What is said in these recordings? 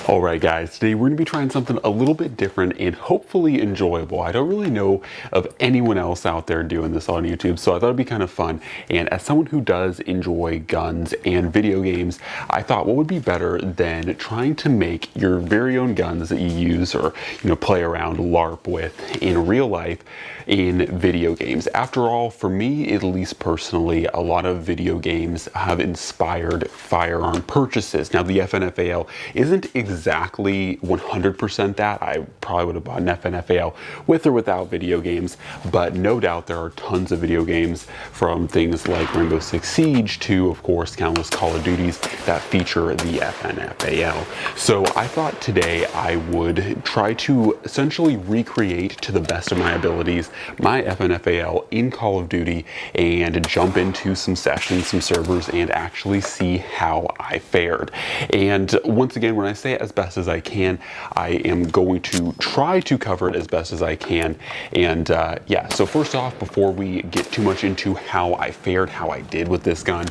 Alright guys, today we're going to be trying something a little bit different and hopefully enjoyable. I don't really know of anyone else out there doing this on YouTube, so I thought it'd be kind of fun. And as someone who does enjoy guns and video games, I thought what would be better than trying to make your very own guns that you use or play around LARP with in real life in video games. After all, for me, at least personally, a lot of video games have inspired firearm purchases. Now the FNFAL isn't exactly 100% that. I probably would have bought an FNFAL with or without video games, but no doubt there are tons of video games, from things like Rainbow Six Siege to, of course, countless Call of Duties that feature the FNFAL. So I thought today I would try to essentially recreate, to the best of my abilities, my FNFAL in Call of Duty and jump into some sessions, some servers, and actually see how I fared. And once again, when I say as best as I can, I am going to try to cover it as best as I can. And yeah, so first off, before we get too much into how I fared, how I did with this gun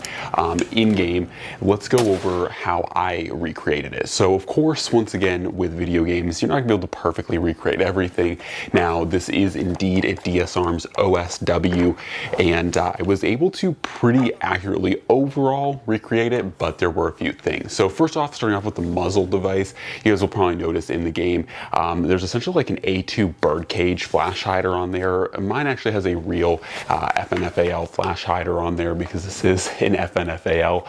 in game, let's go over how I recreated it. So of course, once again, with video games, you're not gonna be able to perfectly recreate everything. Now, this is indeed a DS-Arms OSW, and I was able to pretty accurately overall recreate it, but there were a few things. So first off, starting off with the muzzle device, you guys will probably notice in the game, there's essentially like an A2 birdcage flash hider on there. Mine actually has a real FNFAL flash hider on there because this is an FNFAL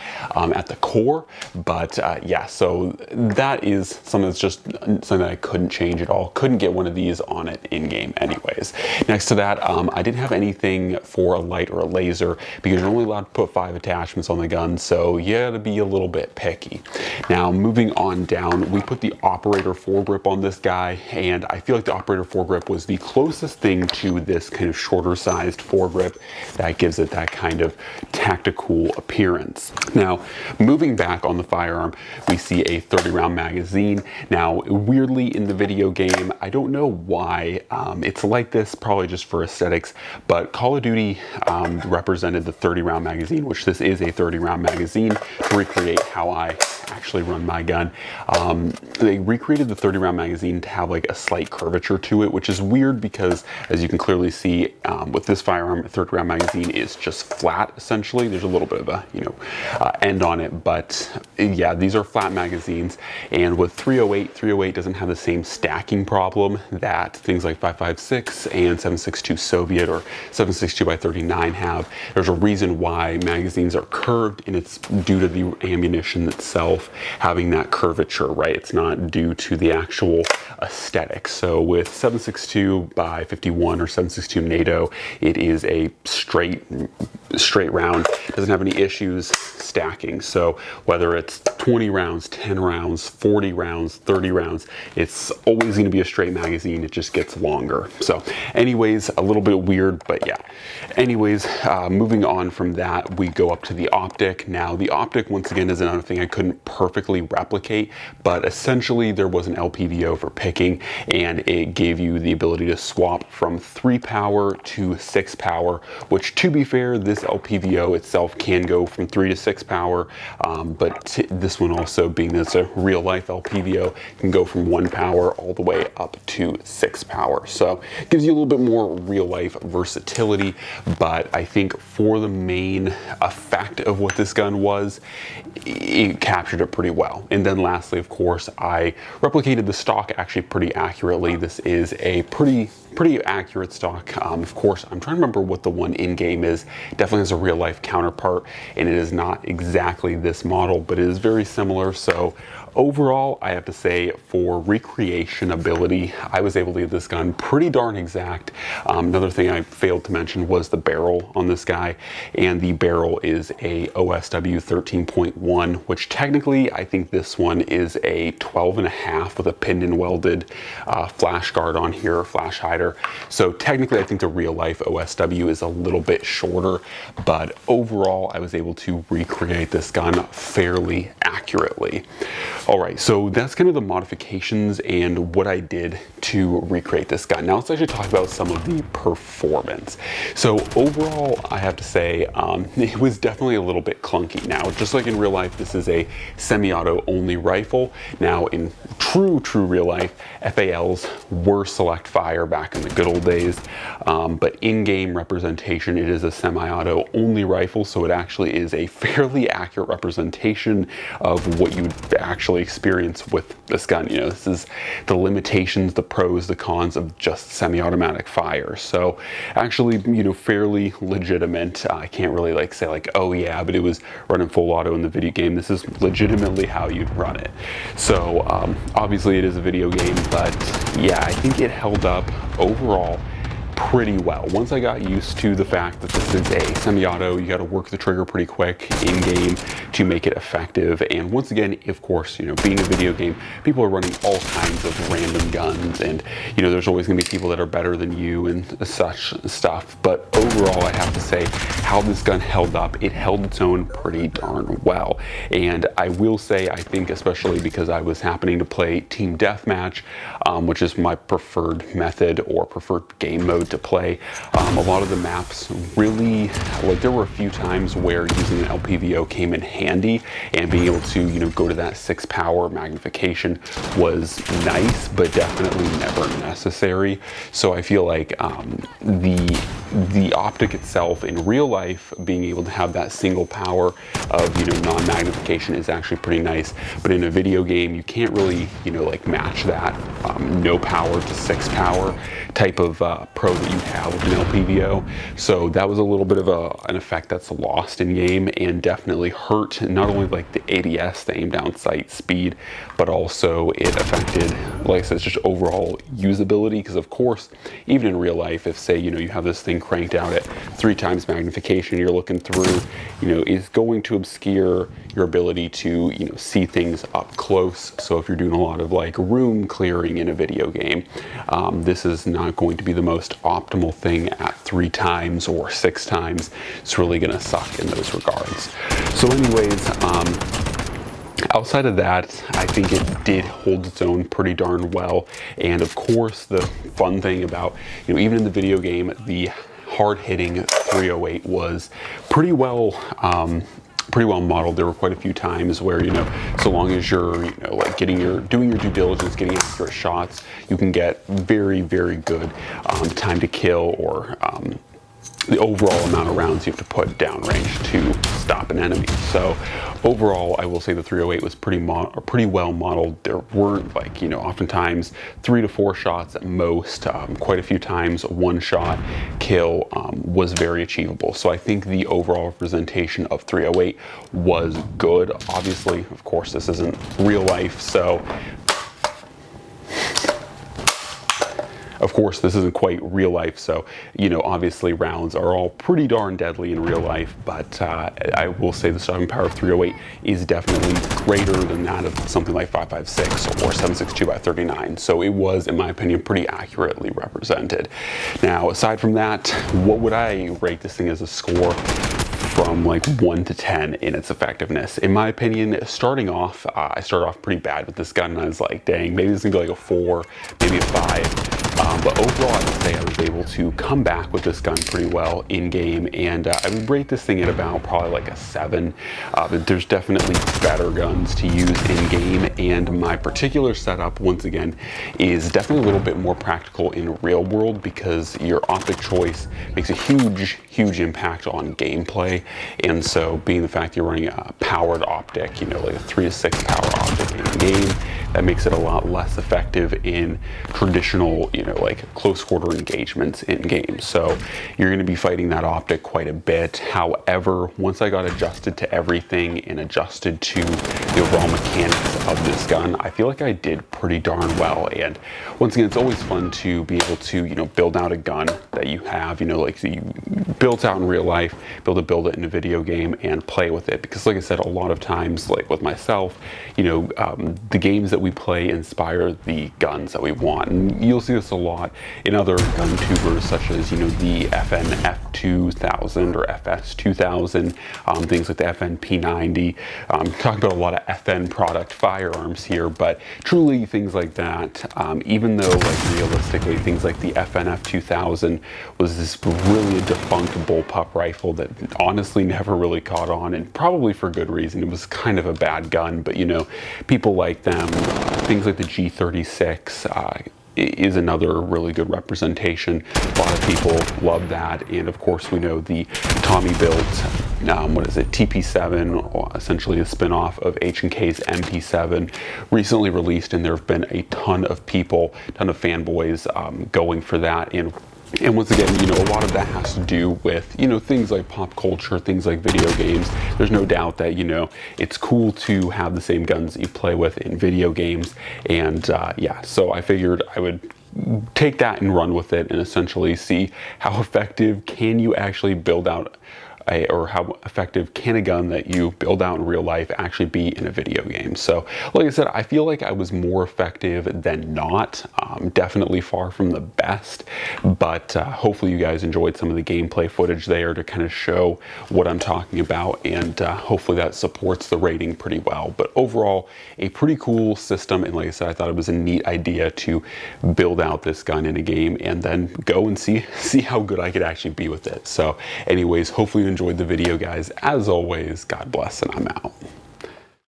at the core. But yeah, so that is something that's just something that I couldn't change at all. Couldn't get one of these on it in game anyways. Next to that, I didn't have anything for a light or a laser because you're only allowed to put 5 attachments on the gun, so you gotta be a little bit picky. Now, moving on down, we put the operator foregrip on this guy, and I feel like the operator foregrip was the closest thing to this kind of shorter sized foregrip that gives it that kind of tactical appearance. Now, moving back on the firearm, we see a 30-round magazine. Now, weirdly in the video game, I don't know why it's like this, probably just for aesthetics, but Call of Duty represented the 30-round magazine, which this is a 30-round magazine, to recreate how I actually run my gun. They recreated the 30-round magazine to have like a slight curvature to it, which is weird because, as you can clearly see, with this firearm, a 30-round magazine is just flat essentially. There's a little bit of a end on it, but yeah, these are flat magazines. And with 308 doesn't have the same stacking problem that things like 5.56 and 7.62 Soviet or 7.62 by 39 have. There's a reason why magazines are curved, and it's due to the ammunition itself having that curvature, right? It's not due to the actual aesthetics. So with 7.62 by 51 or 7.62 NATO, it is a straight round, doesn't have any issues stacking. So whether it's 20 rounds, 10 rounds, 40 rounds, 30 rounds, it's always going to be a straight magazine. It just gets longer. So anyways, a little bit weird, but yeah. Anyways, moving on from that, we go up to the optic. Now the optic, once again, is another thing I couldn't perfectly replicate, but essentially there was an LPVO for picking, and it gave you the ability to swap from 3 power to 6 power, which, to be fair, this LPVO itself can go from 3 to 6 power, but this one also, being that it's a real life LPVO, can go from 1 power all the way up to 6 power. So it gives you a little bit more real life versatility, but I think for the main effect of what this gun was, it captured it pretty well. And then lastly, of course, I replicated the stock actually pretty accurately. This is a pretty accurate stock. Of course, I'm trying to remember what the one in game is. It definitely has a real life counterpart, and it is not exactly this model, but it is very similar. So overall, I have to say, for recreation ability, I was able to get this gun pretty darn exact. Another thing I failed to mention was the barrel on this guy, and the barrel is a OSW 13.1, which technically I think this one is a 12.5 with a pinned and welded flash guard on here, flash hider. So technically I think the real life OSW is a little bit shorter, but overall I was able to recreate this gun fairly accurately. All right, so that's kind of the modifications and what I did to recreate this gun. Now let's actually talk about some of the performance. So overall, I have to say, it was definitely a little bit clunky. Now, just like in real life, this is a semi-auto only rifle. Now in true real life, FALs were select fire back in the good old days, but in-game representation, it is a semi-auto only rifle, so it actually is a fairly accurate representation of what you would actually experience with this gun. You know, this is the limitations, the pros, the cons of just semi-automatic fire. So actually, you know, fairly legitimate. I can't really like say like, oh yeah, but it was running full auto in the video game. This is legitimately how you'd run it. So obviously it is a video game, but yeah, I think it held up overall pretty well. Once I got used to the fact that this is a semi-auto, you got to work the trigger pretty quick in game to make it effective. And once again, of course, you know, being a video game, people are running all kinds of random guns, and you know, there's always going to be people that are better than you and such stuff. But overall, I have to say, how this gun held up, it held its own pretty darn well. And I will say, I think especially because I was happening to play team deathmatch, which is my preferred method or preferred game mode to play. A lot of the maps really, like there were a few times where using an LPVO came in handy, and being able to, you know, go to that 6 power magnification was nice, but definitely never necessary. So I feel like the optic itself in real life, being able to have that single power of, you know, non-magnification is actually pretty nice. But in a video game, you can't really, you know, like match that no power to 6 power type of pro that you have with an LPVO. So that was a little bit of an effect that's lost in game, and definitely hurt not only like the ADS, the aim down sight speed, but also it affected, like I said, just overall usability. Because of course, even in real life, if say, you know, you have this thing cranked out at 3 times magnification, you're looking through, you know, is going to obscure your ability to, you know, see things up close. So if you're doing a lot of like room clearing in a video game, this is not going to be the most optimal thing at 3 times or 6 times. It's really gonna suck in those regards. So anyways, outside of that, I think it did hold its own pretty darn well. And of course, the fun thing about, you know, even in the video game, the hard-hitting 308 was pretty well modeled. There were quite a few times where, you know, so long as you're, you know, like doing your due diligence, getting accurate shots, you can get very good time to kill, or the overall amount of rounds you have to put downrange to stop an enemy. So overall, I will say the 308 was pretty well modeled. There weren't, like, you know, oftentimes 3 to 4 shots at most. Quite a few times 1 shot kill was very achievable. So I think the overall representation of 308 was good. Obviously, of course, this isn't real life, so of course, this isn't quite real life, so, you know, obviously rounds are all pretty darn deadly in real life, but I will say the stopping power of 308 is definitely greater than that of something like 5.56 or 7.62 x 39. So it was, in my opinion, pretty accurately represented. Now, aside from that, what would I rate this thing as a score from like 1 to 10 in its effectiveness? In my opinion, starting off, I started off pretty bad with this gun, and I was like, dang, maybe this is gonna be like a 4, maybe a 5. But overall, I would say I was able to come back with this gun pretty well in game, and I would rate this thing at about probably like a 7. But there's definitely better guns to use in game, and my particular setup, once again, is definitely a little bit more practical in real world, because your optic choice makes a huge impact on gameplay. And so, being the fact you're running a powered optic, you know, like a 3 to 6 power optic in game, that makes it a lot less effective in traditional, you know, like close quarter engagements in game. So you're going to be fighting that optic quite a bit. However, once I got adjusted to everything and adjusted to the overall mechanics of this gun, I feel like I did pretty darn well. And once again, it's always fun to be able to, you know, build out a gun that you have, you know, like you built out in real life, build it in a video game and play with it. Because like I said, a lot of times, like with myself, you know, the games that that we play inspire the guns that we want. And you'll see this a lot in other gun tubers, such as, you know, the FN 2000 or FS 2000, things like the FN P90. Talking about a lot of FN product firearms here, but truly things like that, even though, like, realistically, things like the FNF 2000 was this really defunct bullpup rifle that honestly never really caught on, and probably for good reason. It was kind of a bad gun, but, you know, people like them. Things like the G36 is another really good representation. A lot of people love that, and of course we know the Tommy built, what is it, TP7, essentially a spin-off of H&K's MP7, recently released, and there have been a ton of people, ton of fanboys going for that. And once again, you know, a lot of that has to do with, you know, things like pop culture, things like video games. There's no doubt that, you know, it's cool to have the same guns that you play with in video games. And yeah, so I figured I would take that and run with it and essentially see how effective can you actually build out or how effective can a gun that you build out in real life actually be in a video game. So like I said, I feel like I was more effective than not. Definitely far from the best, but hopefully you guys enjoyed some of the gameplay footage there to kind of show what I'm talking about, and hopefully that supports the rating pretty well. But overall, a pretty cool system, and like I said, I thought it was a neat idea to build out this gun in a game and then go and see how good I could actually be with it. So anyways, hopefully you enjoyed the video, guys. As always, God bless, and I'm out.